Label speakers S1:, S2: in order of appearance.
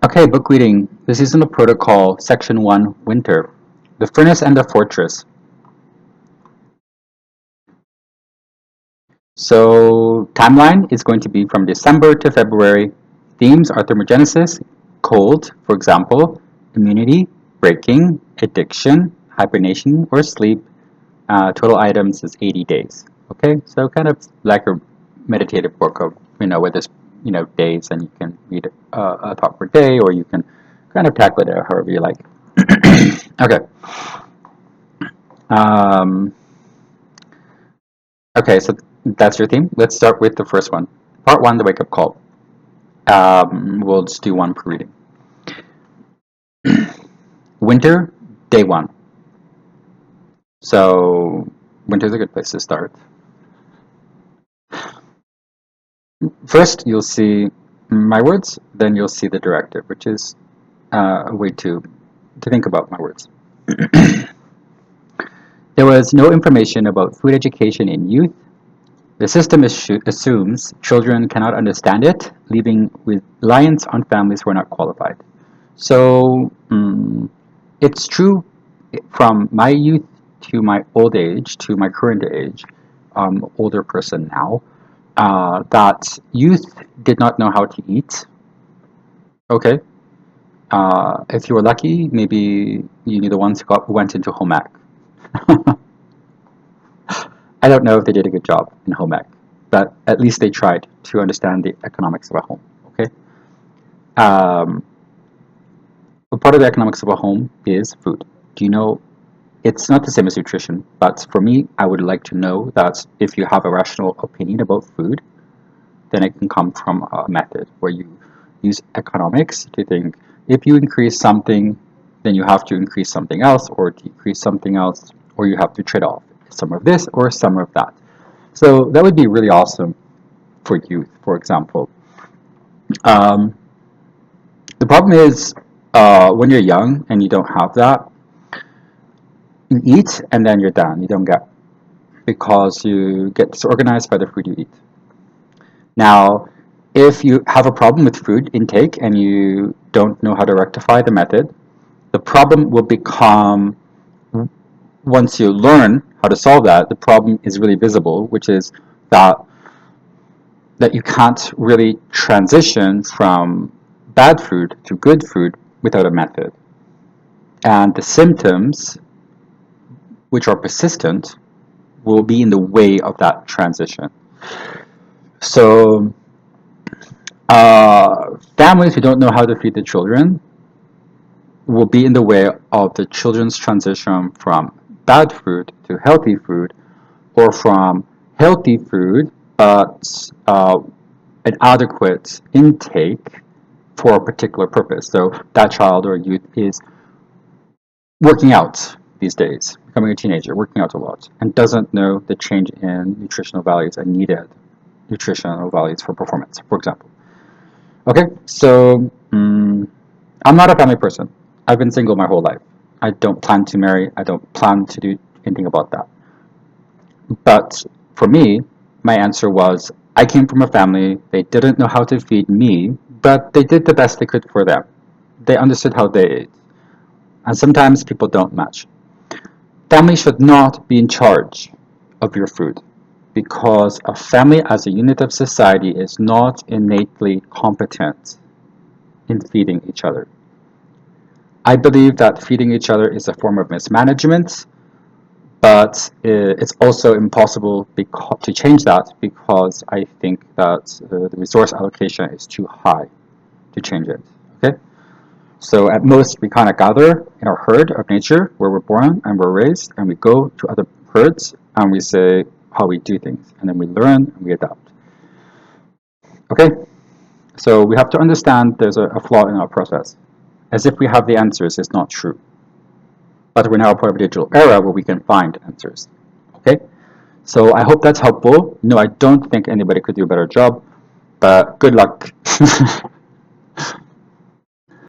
S1: Okay, book reading. The seasonal protocol, section 1, winter. The furnace and the fortress. So, timeline is going to be from December to February. Themes are thermogenesis, cold, for example, immunity, breaking, addiction, hibernation or sleep. Total items is 80 days. Okay, so kind of like a meditative book of, with this, days, and you can read a thought per day, or you can kind of tackle it however you like. Okay. Um, okay, so that's your theme. Let's start with the first one. Part 1, the wake-up call. We'll just do one per reading. Winter, day 1. So, winter's a good place to start. First, you'll see my words, then you'll see the directive, which is a way to think about my words. There was no information about food education in youth. The system assumes children cannot understand it, leaving reliance on families who are not qualified. So it's true from my youth to my old age to my current age, older person now, that youth did not know how to eat. Okay. If you were lucky, maybe you knew the ones who went into home ec. I don't know if they did a good job in home ec, but at least they tried to understand the economics of a home. Okay. A part of the economics of a home is food. Do you know? It's not the same as nutrition, but for me, I would like to know that if you have a rational opinion about food, then it can come from a method where you use economics to think if you increase something, then you have to increase something else, or decrease something else, or you have to trade off some of this or some of that. So that would be really awesome for youth, for example. The problem is when you're young and you don't have that, you eat and then you're done. You don't get, because you get disorganized by the food you eat. Now, if you have a problem with food intake and you don't know how to rectify the method, the problem will become, once you learn how to solve that, the problem is really visible, which is that you can't really transition from bad food to good food without a method. And the symptoms, which are persistent, will be in the way of that transition. So families who don't know how to feed the children will be in the way of the children's transition from bad food to healthy food, or from healthy food but an adequate intake for a particular purpose. So that child or youth is working out these days, becoming a teenager, working out a lot, and doesn't know the change in nutritional values and needed nutritional values for performance, for example. Okay, so I'm not a family person. I've been single my whole life. I don't plan to marry. I don't plan to do anything about that. But for me, my answer was, I came from a family, they didn't know how to feed me, but they did the best they could for them. They understood how they ate. And sometimes people don't match. Family should not be in charge of your food, because a family as a unit of society is not innately competent in feeding each other. I believe that feeding each other is a form of mismanagement, but it's also impossible to change that, because I think that the resource allocation is too high to change it. Okay, so at most we kind of gather in our herd of nature where we're born and we're raised, and we go to other herds and we say how we do things, and then we learn and we adapt. Okay, so we have to understand there's a flaw in our process. As if we have the answers is not true. But we're now part of a digital era where we can find answers. Okay? So I hope that's helpful. No, I don't think anybody could do a better job, but good luck.